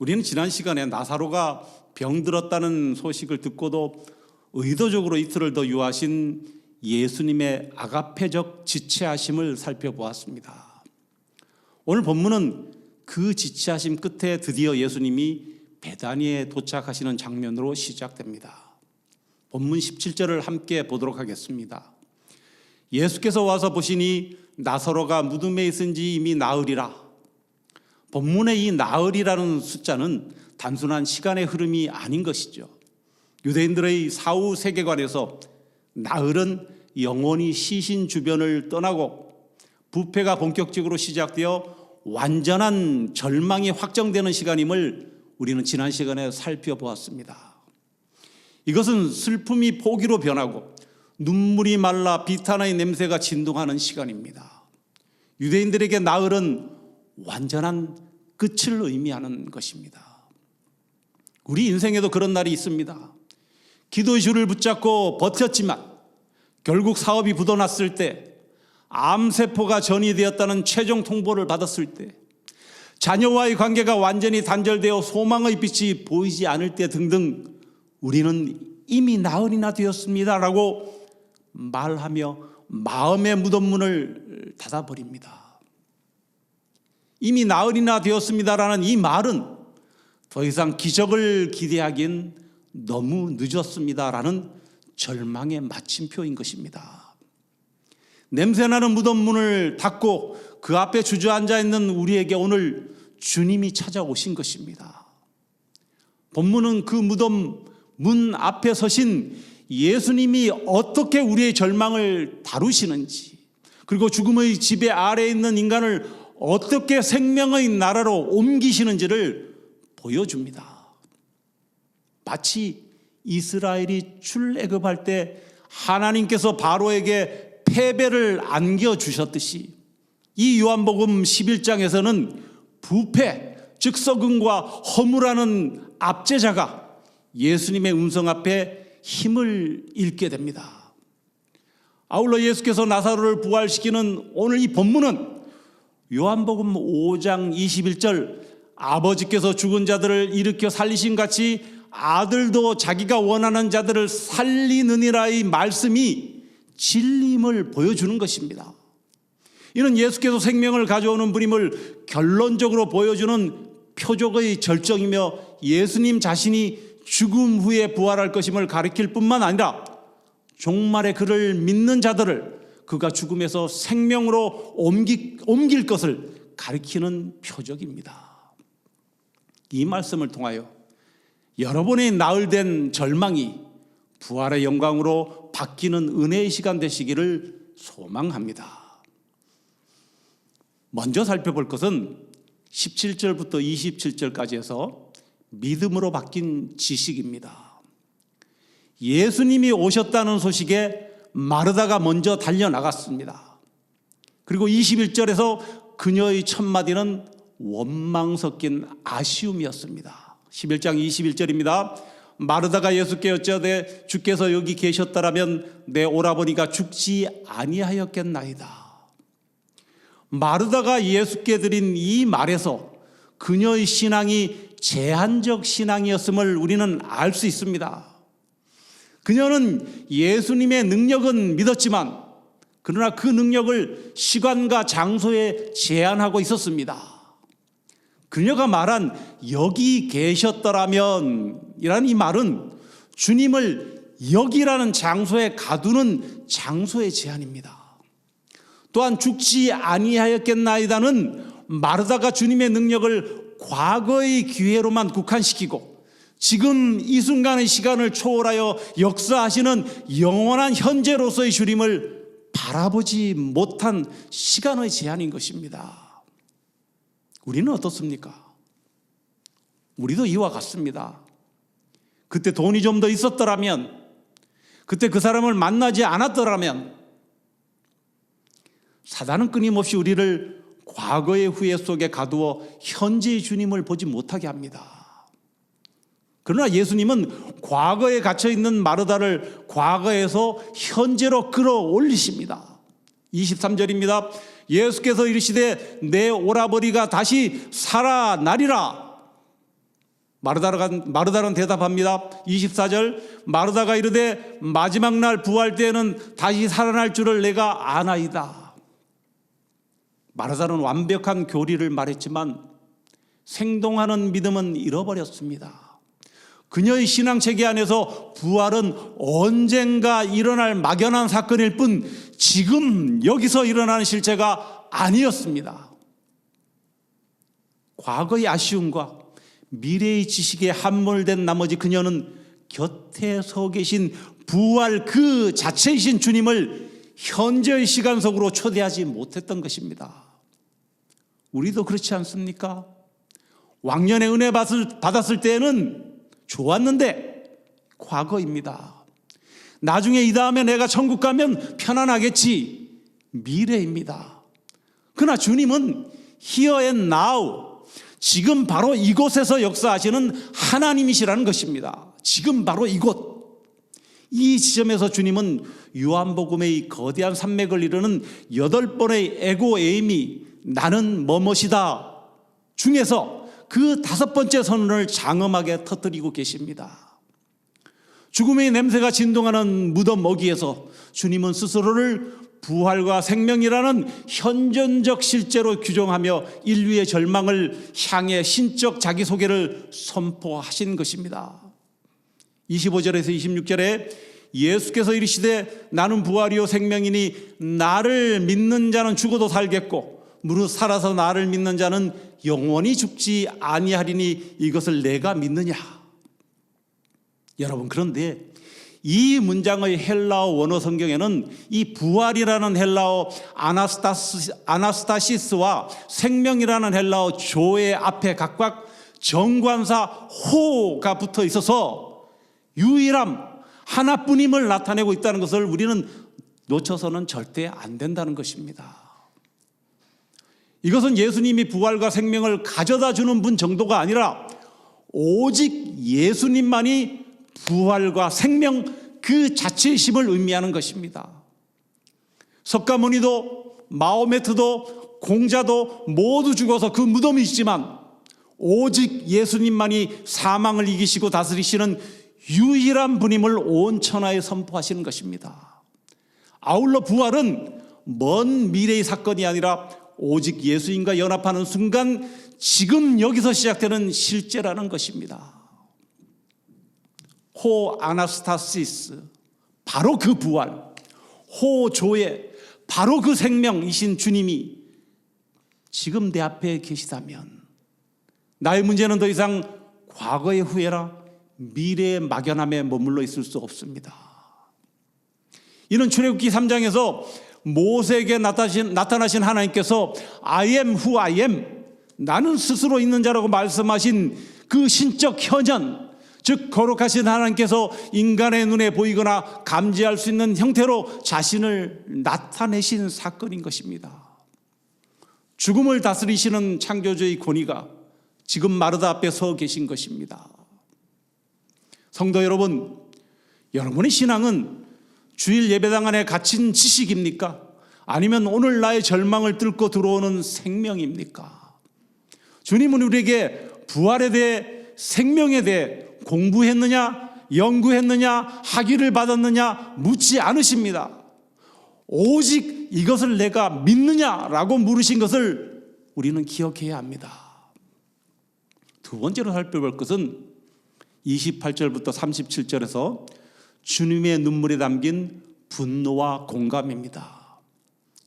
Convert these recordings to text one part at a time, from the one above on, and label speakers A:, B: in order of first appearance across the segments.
A: 우리는 지난 시간에 나사로가 병들었다는 소식을 듣고도 의도적으로 이틀을 더 유하신 예수님의 아가페적 지체하심을 살펴보았습니다. 오늘 본문은 그 지체하심 끝에 드디어 예수님이 베다니에 도착하시는 장면으로 시작됩니다. 본문 17절을 함께 보도록 하겠습니다. 예수께서 와서 보시니 나사로가 무덤에 있은지 이미 나흘이라. 본문의 이 나흘이라는 숫자는 단순한 시간의 흐름이 아닌 것이죠. 유대인들의 사후 세계관에서 나흘은 영혼이 시신 주변을 떠나고 부패가 본격적으로 시작되어 완전한 절망이 확정되는 시간임을 우리는 지난 시간에 살펴보았습니다. 이것은 슬픔이 포기로 변하고 눈물이 말라 비탄의 냄새가 진동하는 시간입니다. 유대인들에게 나흘은 완전한 끝을 의미하는 것입니다. 우리 인생에도 그런 날이 있습니다. 기도의 줄을 붙잡고 버텼지만 결국 사업이 부도났을 때, 암세포가 전이되었다는 최종 통보를 받았을 때, 자녀와의 관계가 완전히 단절되어 소망의 빛이 보이지 않을 때 등등 우리는 이미 나흘이나 되었습니다라고 말하며 마음의 무덤문을 닫아버립니다. 이미 나흘이나 되었습니다라는 이 말은 더 이상 기적을 기대하긴 너무 늦었습니다라는 절망의 마침표인 것입니다. 냄새나는 무덤문을 닫고 그 앞에 주저앉아 있는 우리에게 오늘 주님이 찾아오신 것입니다. 본문은 그 무덤 문 앞에 서신 예수님이 어떻게 우리의 절망을 다루시는지, 그리고 죽음의 지배 아래에 있는 인간을 어떻게 생명의 나라로 옮기시는지를 보여줍니다. 마치 이스라엘이 출애굽할 때 하나님께서 바로에게 패배를 안겨주셨듯이 이 요한복음 11장에서는 부패, 즉 썩음과 허물하는 압제자가 예수님의 음성 앞에 힘을 잃게 됩니다. 아울러 예수께서 나사로를 부활시키는 오늘 이 본문은 요한복음 5장 21절 아버지께서 죽은 자들을 일으켜 살리신 같이 아들도 자기가 원하는 자들을 살리느니라의 말씀이 진리임을 보여주는 것입니다. 이는 예수께서 생명을 가져오는 분임을 결론적으로 보여주는 표적의 절정이며 예수님 자신이 죽음 후에 부활할 것임을 가리킬 뿐만 아니라 종말에 그를 믿는 자들을 그가 죽음에서 생명으로 옮길 것을 가리키는 표적입니다. 이 말씀을 통하여 여러분의 나흘된 절망이 부활의 영광으로 바뀌는 은혜의 시간 되시기를 소망합니다. 먼저 살펴볼 것은 17절부터 27절까지 해서 믿음으로 바뀐 지식입니다. 예수님이 오셨다는 소식에 마르다가 먼저 달려나갔습니다. 그리고 21절에서 그녀의 첫 마디는 원망 섞인 아쉬움이었습니다. 11장 21절입니다. 마르다가 예수께 여짜되 주께서 여기 계셨더라면 내 오라버니가 죽지 아니하였겠나이다. 마르다가 예수께 드린 이 말에서 그녀의 신앙이 제한적 신앙이었음을 우리는 알 수 있습니다. 그녀는 예수님의 능력은 믿었지만 그러나 그 능력을 시간과 장소에 제한하고 있었습니다. 그녀가 말한 여기 계셨더라면 이라는 이 말은 주님을 여기라는 장소에 가두는 장소의 제한입니다. 또한 죽지 아니하였겠나이다는 마르다가 주님의 능력을 과거의 기회로만 국한시키고 지금 이 순간의 시간을 초월하여 역사하시는 영원한 현재로서의 주님을 바라보지 못한 시간의 제한인 것입니다. 우리는 어떻습니까? 우리도 이와 같습니다. 그때 돈이 좀 더 있었더라면, 그때 그 사람을 만나지 않았더라면, 사단은 끊임없이 우리를 과거의 후회 속에 가두어 현재의 주님을 보지 못하게 합니다. 그러나 예수님은 과거에 갇혀있는 마르다를 과거에서 현재로 끌어올리십니다. 23절입니다. 예수께서 이르시되 내 오라버니가 다시 살아나리라. 마르다는 대답합니다. 24절, 마르다가 이르되 마지막 날 부활 때에는 다시 살아날 줄을 내가 아나이다. 마르다는 완벽한 교리를 말했지만 생동하는 믿음은 잃어버렸습니다. 그녀의 신앙체계 안에서 부활은 언젠가 일어날 막연한 사건일 뿐 지금 여기서 일어나는 실체가 아니었습니다. 과거의 아쉬움과 미래의 지식에 함몰된 나머지 그녀는 곁에 서 계신 부활 그 자체이신 주님을 현재의 시간 속으로 초대하지 못했던 것입니다. 우리도 그렇지 않습니까? 왕년에 은혜 받았을 때는 좋았는데 과거입니다. 나중에 이 다음에 내가 천국 가면 편안하겠지, 미래입니다. 그러나 주님은 here and now, 지금 바로 이곳에서 역사하시는 하나님이시라는 것입니다. 지금 바로 이곳. 이 지점에서 주님은 요한복음의 거대한 산맥을 이루는 8번의 에고 에임이 나는 뭐뭇이다 중에서 그 5번째 선언을 장엄하게 터뜨리고 계십니다. 죽음의 냄새가 진동하는 무덤 어귀에서 주님은 스스로를 부활과 생명이라는 현존적 실제로 규정하며 인류의 절망을 향해 신적 자기소개를 선포하신 것입니다. 25절에서 26절에 예수께서 이르시되 나는 부활이요 생명이니 나를 믿는 자는 죽어도 살겠고 무릇 살아서 나를 믿는 자는 영원히 죽지 아니하리니 이것을 내가 믿느냐. 여러분, 그런데 이 문장의 헬라어 원어 성경에는 이 부활이라는 헬라어 아나스타시스와 생명이라는 헬라어 조의 앞에 각각 정관사 호가 붙어 있어서 유일함, 하나뿐임을 나타내고 있다는 것을 우리는 놓쳐서는 절대 안 된다는 것입니다. 이것은 예수님이 부활과 생명을 가져다 주는 분 정도가 아니라 오직 예수님만이 부활과 생명 그 자체이심을 의미하는 것입니다. 석가모니도 마호메트도 공자도 모두 죽어서 그 무덤이 있지만 오직 예수님만이 사망을 이기시고 다스리시는 유일한 분임을 온 천하에 선포하시는 것입니다. 아울러 부활은 먼 미래의 사건이 아니라 오직 예수님과 연합하는 순간 지금 여기서 시작되는 실제라는 것입니다. 호 아나스타시스, 바로 그 부활, 호 조에 바로 그 생명이신 주님이 지금 내 앞에 계시다면 나의 문제는 더 이상 과거의 후회라 미래의 막연함에 머물러 있을 수 없습니다. 이는 출애굽기 3장에서 모세에게 나타나신 하나님께서 I am who I am, 나는 스스로 있는 자라고 말씀하신 그 신적 현현, 즉 거룩하신 하나님께서 인간의 눈에 보이거나 감지할 수 있는 형태로 자신을 나타내신 사건인 것입니다. 죽음을 다스리시는 창조주의 권위가 지금 마르다 앞에 서 계신 것입니다. 성도 여러분, 여러분의 신앙은 주일 예배당 안에 갇힌 지식입니까? 아니면 오늘 나의 절망을 뚫고 들어오는 생명입니까? 주님은 우리에게 부활에 대해, 생명에 대해 공부했느냐, 연구했느냐, 학위를 받았느냐 묻지 않으십니다. 오직 이것을 내가 믿느냐라고 물으신 것을 우리는 기억해야 합니다. 두 번째로 살펴볼 것은 28절부터 37절에서 주님의 눈물에 담긴 분노와 공감입니다.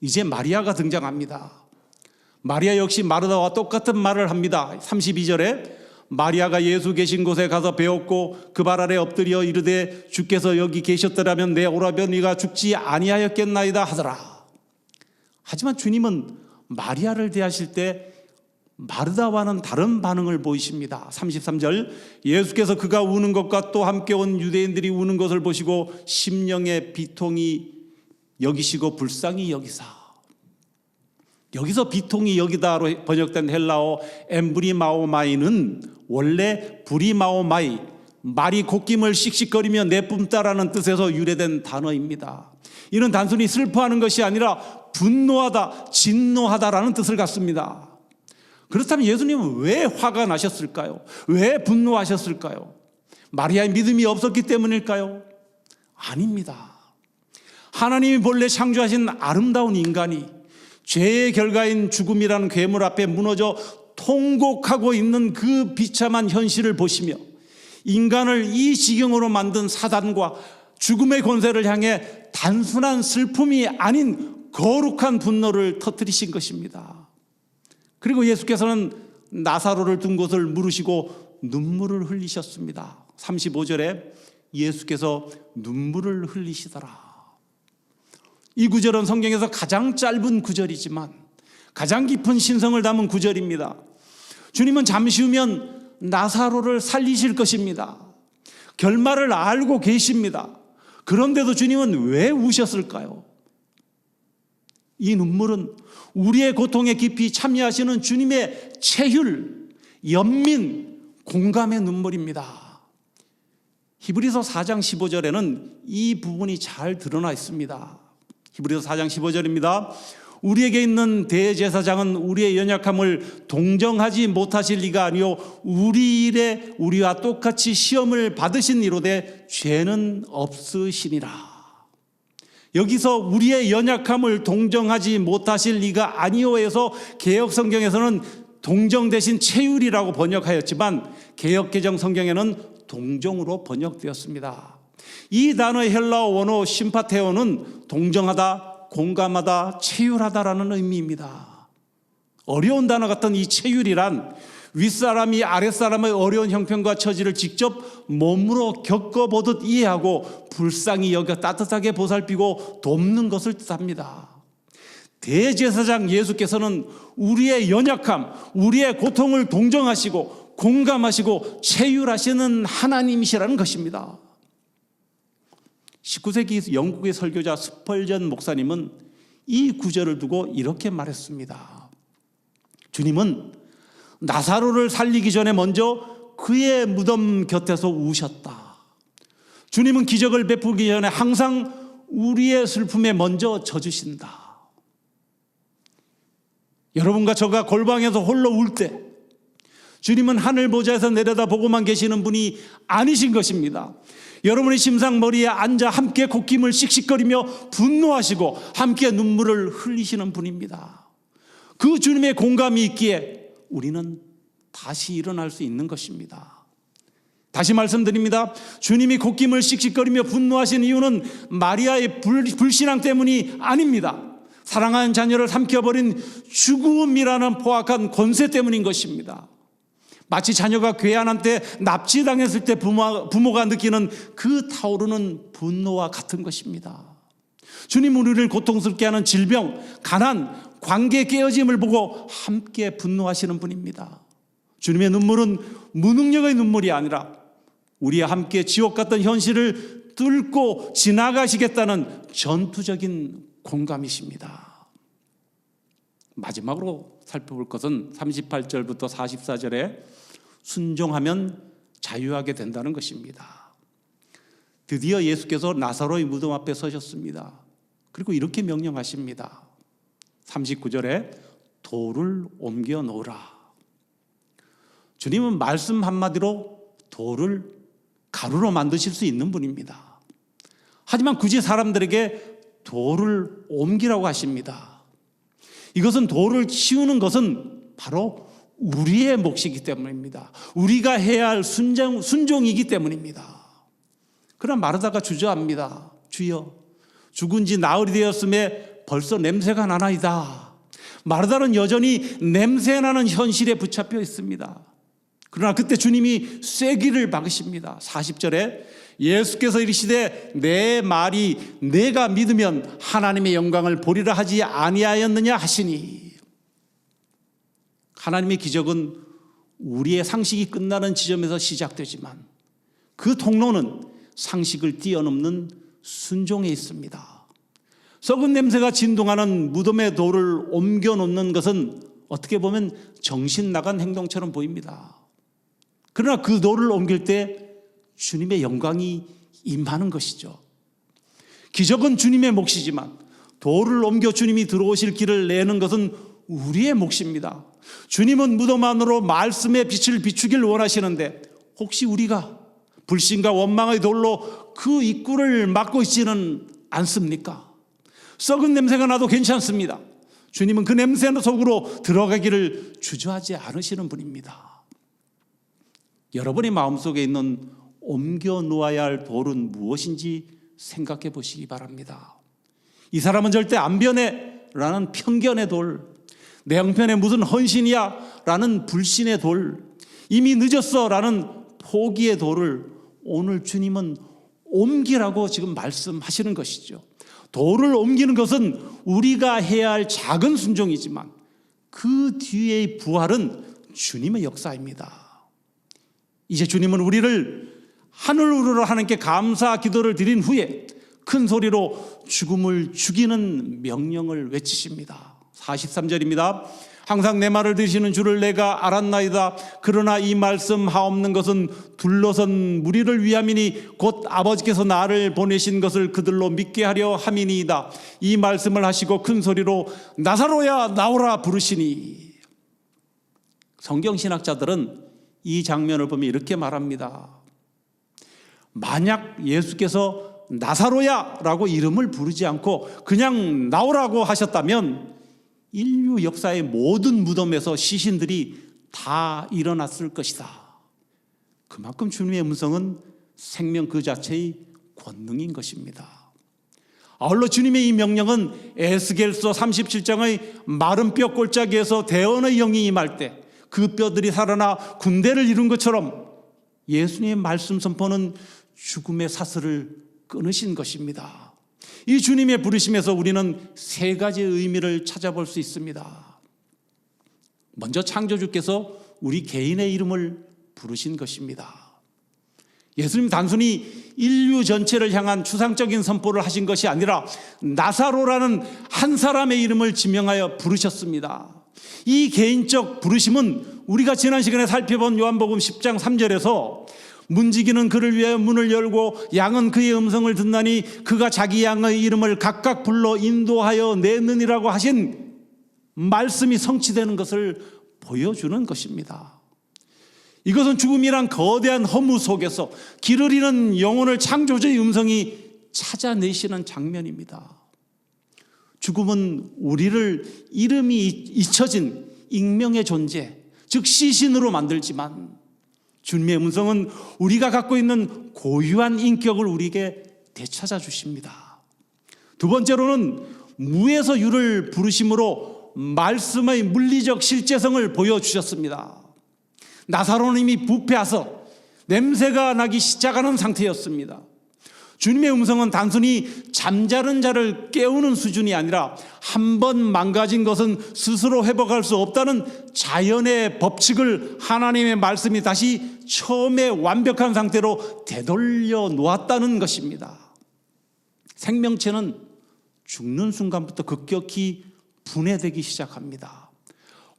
A: 이제 마리아가 등장합니다. 마리아 역시 마르다와 똑같은 말을 합니다. 32절에 마리아가 예수 계신 곳에 가서 배웠고 그 발 아래 엎드려 이르되 주께서 여기 계셨더라면 내 오라버니가 죽지 아니하였겠나이다 하더라. 하지만 주님은 마리아를 대하실 때 마르다와는 다른 반응을 보이십니다. 33절 예수께서 그가 우는 것과 또 함께 온 유대인들이 우는 것을 보시고 심령의 비통이 여기시고 불쌍히 여기사. 여기서 비통이 여기다로 번역된 헬라어 엠브리마오마이는 원래 브리마오마이, 말이 곶김을 씩씩거리며 내뿜다라는 뜻에서 유래된 단어입니다. 이는 단순히 슬퍼하는 것이 아니라 분노하다, 진노하다라는 뜻을 갖습니다. 그렇다면 예수님은 왜 화가 나셨을까요? 왜 분노하셨을까요? 마리아의 믿음이 없었기 때문일까요? 아닙니다. 하나님이 본래 창조하신 아름다운 인간이 죄의 결과인 죽음이라는 괴물 앞에 무너져 통곡하고 있는 그 비참한 현실을 보시며 인간을 이 지경으로 만든 사단과 죽음의 권세를 향해 단순한 슬픔이 아닌 거룩한 분노를 터뜨리신 것입니다. 그리고 예수께서는 나사로를 둔 곳을 물으시고 눈물을 흘리셨습니다. 35절에 예수께서 눈물을 흘리시더라. 이 구절은 성경에서 가장 짧은 구절이지만 가장 깊은 신성을 담은 구절입니다. 주님은 잠시 후면 나사로를 살리실 것입니다. 결말을 알고 계십니다. 그런데도 주님은 왜 우셨을까요? 이 눈물은 우리의 고통에 깊이 참여하시는 주님의 체휼, 연민, 공감의 눈물입니다. 히브리서 4장 15절에는 이 부분이 잘 드러나 있습니다. 히브리서 4장 15절입니다. 우리에게 있는 대제사장은 우리의 연약함을 동정하지 못하실 리가 아니요 우리 일에 우리와 똑같이 시험을 받으신 이로되 죄는 없으시니라. 여기서 우리의 연약함을 동정하지 못하실 리가 아니오에서 개역성경에서는 동정 대신 체휼이라고 번역하였지만 개역개정 성경에는 동정으로 번역되었습니다. 이 단어의 헬라어 원어 심파테오는 동정하다, 공감하다, 체휼하다라는 의미입니다. 어려운 단어 같은 이 체휼이란 윗사람이 아랫사람의 어려운 형편과 처지를 직접 몸으로 겪어보듯 이해하고 불쌍히 여겨 따뜻하게 보살피고 돕는 것을 뜻합니다. 대제사장 예수께서는 우리의 연약함, 우리의 고통을 동정하시고 공감하시고 체휼하시는 하나님이시라는 것입니다. 19세기 영국의 설교자 스펄전 목사님은 이 구절을 두고 이렇게 말했습니다. 주님은 나사로를 살리기 전에 먼저 그의 무덤 곁에서 우셨다. 주님은 기적을 베푸기 전에 항상 우리의 슬픔에 먼저 져주신다. 여러분과 저가 골방에서 홀로 울 때 주님은 하늘 보좌에서 내려다보고만 계시는 분이 아니신 것입니다. 여러분의 심상머리에 앉아 함께 콧김을 씩씩거리며 분노하시고 함께 눈물을 흘리시는 분입니다. 그 주님의 공감이 있기에 우리는 다시 일어날 수 있는 것입니다. 다시 말씀드립니다. 주님이 콧김을 씩씩거리며 분노하신 이유는 마리아의 불신앙 때문이 아닙니다. 사랑하는 자녀를 삼켜버린 죽음이라는 포악한 권세 때문인 것입니다. 마치 자녀가 괴한한 때 납치당했을 때 부모가 느끼는 그 타오르는 분노와 같은 것입니다. 주님 우리를 고통스럽게 하는 질병, 가난, 관계 깨어짐을 보고 함께 분노하시는 분입니다. 주님의 눈물은 무능력의 눈물이 아니라 우리와 함께 지옥 같은 현실을 뚫고 지나가시겠다는 전투적인 공감이십니다. 마지막으로 살펴볼 것은 38절부터 44절에 순종하면 자유하게 된다는 것입니다. 드디어 예수께서 나사로의 무덤 앞에 서셨습니다. 그리고 이렇게 명령하십니다. 39절에 돌을 옮겨 놓으라. 주님은 말씀 한마디로 돌을 가루로 만드실 수 있는 분입니다. 하지만 굳이 사람들에게 돌을 옮기라고 하십니다. 이것은 돌을 치우는 것은 바로 우리의 몫이기 때문입니다. 우리가 해야 할 순종이기 때문입니다. 그러나 마르다가 주저합니다. 주여, 죽은 지 나흘이 되었음에 벌써 냄새가 나나이다. 마르다는 여전히 냄새나는 현실에 붙잡혀 있습니다. 그러나 그때 주님이 쐐기를 박으십니다. 40절에 예수께서 이르시되 내 말이 내가 믿으면 하나님의 영광을 보리라 하지 아니하였느냐 하시니. 하나님의 기적은 우리의 상식이 끝나는 지점에서 시작되지만 그 통로는 상식을 뛰어넘는 순종에 있습니다. 썩은 냄새가 진동하는 무덤의 돌을 옮겨 놓는 것은 어떻게 보면 정신 나간 행동처럼 보입니다. 그러나 그 돌을 옮길 때 주님의 영광이 임하는 것이죠. 기적은 주님의 몫이지만 돌을 옮겨 주님이 들어오실 길을 내는 것은 우리의 몫입니다. 주님은 무덤 안으로 말씀의 빛을 비추길 원하시는데 혹시 우리가 불신과 원망의 돌로 그 입구를 막고 있지는 않습니까? 썩은 냄새가 나도 괜찮습니다. 주님은 그 냄새 속으로 들어가기를 주저하지 않으시는 분입니다. 여러분의 마음속에 있는 옮겨 놓아야 할 돌은 무엇인지 생각해 보시기 바랍니다. 이 사람은 절대 안 변해 라는 편견의 돌, 내 형편에 무슨 헌신이야 라는 불신의 돌, 이미 늦었어 라는 포기의 돌을 오늘 주님은 옮기라고 지금 말씀하시는 것이죠. 돌을 옮기는 것은 우리가 해야 할 작은 순종이지만 그 뒤의 부활은 주님의 역사입니다. 이제 주님은 우리를 하늘으로 하나님께 감사 기도를 드린 후에 큰 소리로 죽음을 죽이는 명령을 외치십니다. 43절입니다. 항상 내 말을 들으시는 주를 내가 알았나이다. 그러나 이 말씀 하옵는 것은 둘러선 무리를 위함이니 곧 아버지께서 나를 보내신 것을 그들로 믿게 하려 함이니이다. 이 말씀을 하시고 큰 소리로 나사로야 나오라 부르시니. 성경신학자들은 이 장면을 보면 이렇게 말합니다. 만약 예수께서 나사로야 라고 이름을 부르지 않고 그냥 나오라고 하셨다면 인류 역사의 모든 무덤에서 시신들이 다 일어났을 것이다. 그만큼 주님의 음성은 생명 그 자체의 권능인 것입니다. 아울러 주님의 이 명령은 에스겔서 37장의 마른 뼈 골짜기에서 대언의 영이 임할 때 그 뼈들이 살아나 군대를 이룬 것처럼 예수님의 말씀 선포는 죽음의 사슬을 끊으신 것입니다. 이 주님의 부르심에서 우리는 세 가지의 의미를 찾아볼 수 있습니다. 먼저 창조주께서 우리 개인의 이름을 부르신 것입니다. 예수님 단순히 인류 전체를 향한 추상적인 선포를 하신 것이 아니라 나사로라는 한 사람의 이름을 지명하여 부르셨습니다. 이 개인적 부르심은 우리가 지난 시간에 살펴본 요한복음 10장 3절에서 문지기는 그를 위하여 문을 열고 양은 그의 음성을 듣나니 그가 자기 양의 이름을 각각 불러 인도하여 내느니라고 하신 말씀이 성취되는 것을 보여주는 것입니다. 이것은 죽음이란 거대한 허무 속에서 길을 잃은 영혼을 창조주의 음성이 찾아내시는 장면입니다. 죽음은 우리를 이름이 잊혀진 익명의 존재, 즉 시신으로 만들지만 주님의 음성은 우리가 갖고 있는 고유한 인격을 우리에게 되찾아 주십니다. 두 번째로는 무에서 유를 부르심으로 말씀의 물리적 실제성을 보여주셨습니다. 나사로는 이미 부패해서 냄새가 나기 시작하는 상태였습니다. 주님의 음성은 단순히 잠자는 자를 깨우는 수준이 아니라 한 번 망가진 것은 스스로 회복할 수 없다는 자연의 법칙을 하나님의 말씀이 다시 처음에 완벽한 상태로 되돌려 놓았다는 것입니다. 생명체는 죽는 순간부터 급격히 분해되기 시작합니다.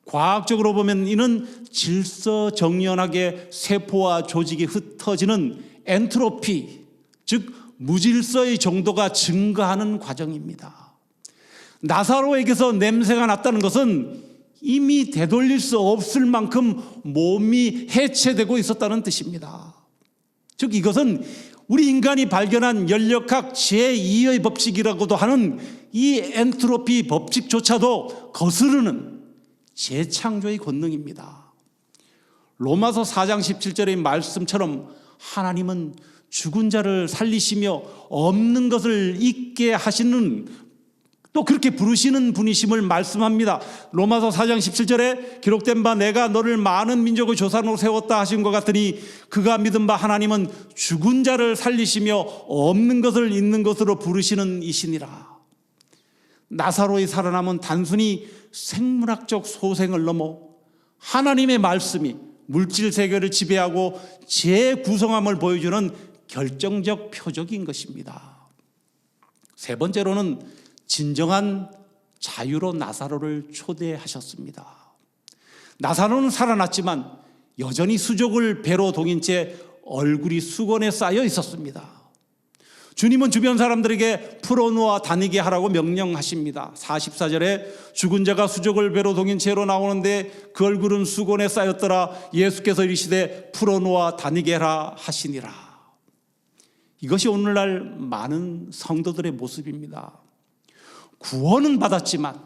A: 과학적으로 보면 이는 질서정연하게 세포와 조직이 흩어지는 엔트로피, 즉 무질서의 정도가 증가하는 과정입니다. 나사로에게서 냄새가 났다는 것은 이미 되돌릴 수 없을 만큼 몸이 해체되고 있었다는 뜻입니다. 즉 이것은 우리 인간이 발견한 연력학 제2의 법칙이라고도 하는 이 엔트로피 법칙조차도 거스르는 재창조의 권능입니다. 로마서 4장 17절의 말씀처럼 하나님은 죽은 자를 살리시며 없는 것을 있게 하시는, 또 그렇게 부르시는 분이심을 말씀합니다. 로마서 4장 17절에 기록된 바 내가 너를 많은 민족의 조상으로 세웠다 하신 것 같으니 그가 믿은 바 하나님은 죽은 자를 살리시며 없는 것을 있는 것으로 부르시는 이시니라. 나사로의 살아남은 단순히 생물학적 소생을 넘어 하나님의 말씀이 물질 세계를 지배하고 재구성함을 보여주는 결정적 표적인 것입니다. 세 번째로는 진정한 자유로 나사로를 초대하셨습니다. 나사로는 살아났지만 여전히 수족을 배로 동인 채 얼굴이 수건에 쌓여 있었습니다. 주님은 주변 사람들에게 풀어놓아 다니게 하라고 명령하십니다. 44절에 죽은 자가 수족을 배로 동인 채로 나오는데 그 얼굴은 수건에 쌓였더라. 예수께서 이르시되 풀어놓아 다니게 하라 하시니라. 이것이 오늘날 많은 성도들의 모습입니다. 구원은 받았지만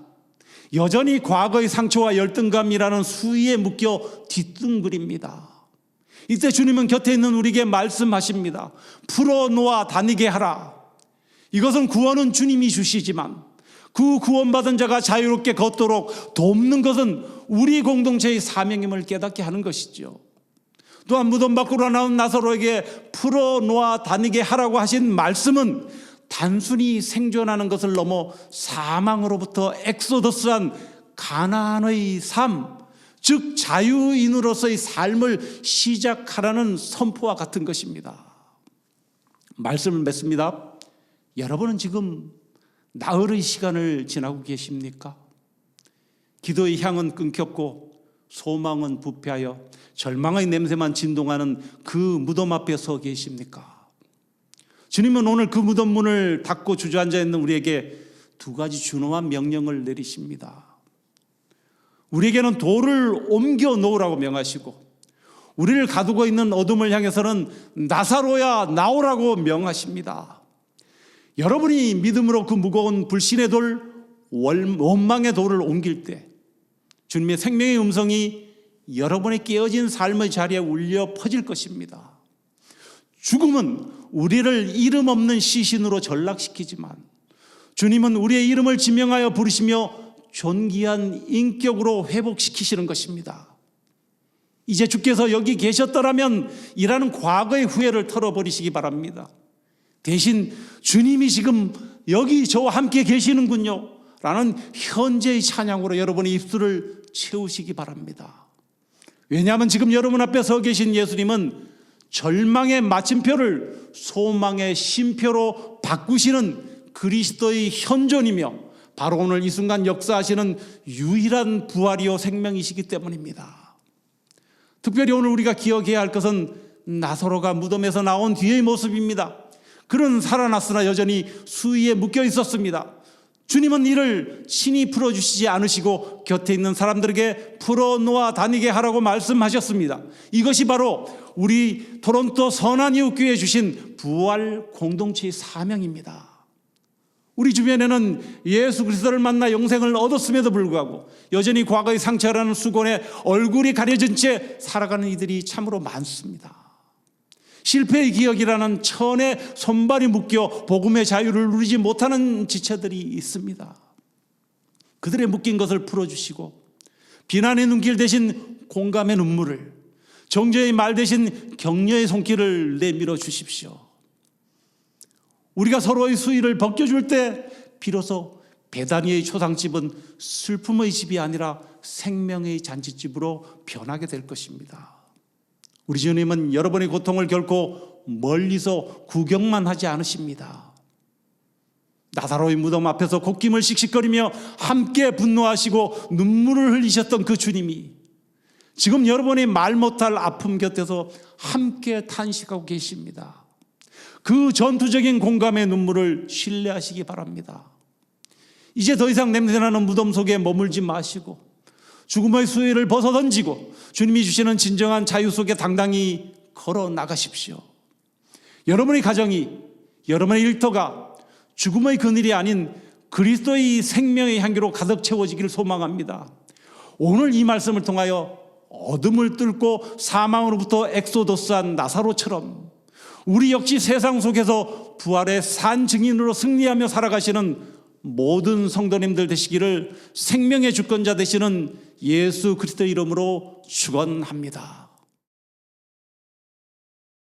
A: 여전히 과거의 상처와 열등감이라는 수위에 묶여 뒤뚱거립니다. 이때 주님은 곁에 있는 우리에게 말씀하십니다. 풀어놓아 다니게 하라. 이것은 구원은 주님이 주시지만 그 구원받은 자가 자유롭게 걷도록 돕는 것은 우리 공동체의 사명임을 깨닫게 하는 것이죠. 또한 무덤 밖으로 나온 나사로에게 풀어놓아 다니게 하라고 하신 말씀은 단순히 생존하는 것을 넘어 사망으로부터 엑소더스한 가나안의 삶, 즉 자유인으로서의 삶을 시작하라는 선포와 같은 것입니다. 말씀을 맺습니다. 여러분은 지금 나흘의 시간을 지나고 계십니까? 기도의 향은 끊겼고 소망은 부패하여 절망의 냄새만 진동하는 그 무덤 앞에 서 계십니까? 주님은 오늘 그 무덤 문을 닫고 주저앉아 있는 우리에게 두 가지 준엄한 명령을 내리십니다. 우리에게는 돌을 옮겨 놓으라고 명하시고 우리를 가두고 있는 어둠을 향해서는 나사로야 나오라고 명하십니다. 여러분이 믿음으로 그 무거운 불신의 돌, 원망의 돌을 옮길 때 주님의 생명의 음성이 여러분의 깨어진 삶의 자리에 울려 퍼질 것입니다. 죽음은 우리를 이름 없는 시신으로 전락시키지만 주님은 우리의 이름을 지명하여 부르시며 존귀한 인격으로 회복시키시는 것입니다. 이제 주께서 여기 계셨더라면 이라는 과거의 후회를 털어버리시기 바랍니다. 대신 주님이 지금 여기 저와 함께 계시는군요 라는 현재의 찬양으로 여러분의 입술을 채우시기 바랍니다. 왜냐하면 지금 여러분 앞에 서 계신 예수님은 절망의 마침표를 소망의 쉼표로 바꾸시는 그리스도의 현존이며 바로 오늘 이 순간 역사하시는 유일한 부활이요 생명이시기 때문입니다. 특별히 오늘 우리가 기억해야 할 것은 나사로가 무덤에서 나온 뒤의 모습입니다. 그는 살아났으나 여전히 수위에 묶여 있었습니다. 주님은 이를 친히 풀어주시지 않으시고 곁에 있는 사람들에게 풀어놓아 다니게 하라고 말씀하셨습니다. 이것이 바로 우리 토론토 선한이웃교회에 주신 부활 공동체의 사명입니다. 우리 주변에는 예수 그리스도를 만나 영생을 얻었음에도 불구하고 여전히 과거의 상처라는 수건에 얼굴이 가려진 채 살아가는 이들이 참으로 많습니다. 실패의 기억이라는 천의 손발이 묶여 복음의 자유를 누리지 못하는 지체들이 있습니다. 그들의 묶인 것을 풀어주시고 비난의 눈길 대신 공감의 눈물을, 정죄의 말 대신 격려의 손길을 내밀어 주십시오. 우리가 서로의 수위를 벗겨줄 때 비로소 베다니의 초상집은 슬픔의 집이 아니라 생명의 잔치집으로 변하게 될 것입니다. 우리 주님은 여러분의 고통을 결코 멀리서 구경만 하지 않으십니다. 나사로의 무덤 앞에서 콧김을 씩씩거리며 함께 분노하시고 눈물을 흘리셨던 그 주님이 지금 여러분의 말 못할 아픔 곁에서 함께 탄식하고 계십니다. 그 전투적인 공감의 눈물을 신뢰하시기 바랍니다. 이제 더 이상 냄새나는 무덤 속에 머물지 마시고 죽음의 수위를 벗어던지고 주님이 주시는 진정한 자유 속에 당당히 걸어 나가십시오. 여러분의 가정이, 여러분의 일터가 죽음의 그늘이 아닌 그리스도의 생명의 향기로 가득 채워지기를 소망합니다. 오늘 이 말씀을 통하여 어둠을 뚫고 사망으로부터 엑소더스한 나사로처럼 우리 역시 세상 속에서 부활의 산 증인으로 승리하며 살아가시는 모든 성도님들 되시기를 생명의 주권자 되시는 예수 그리스도의 이름으로 축원합니다.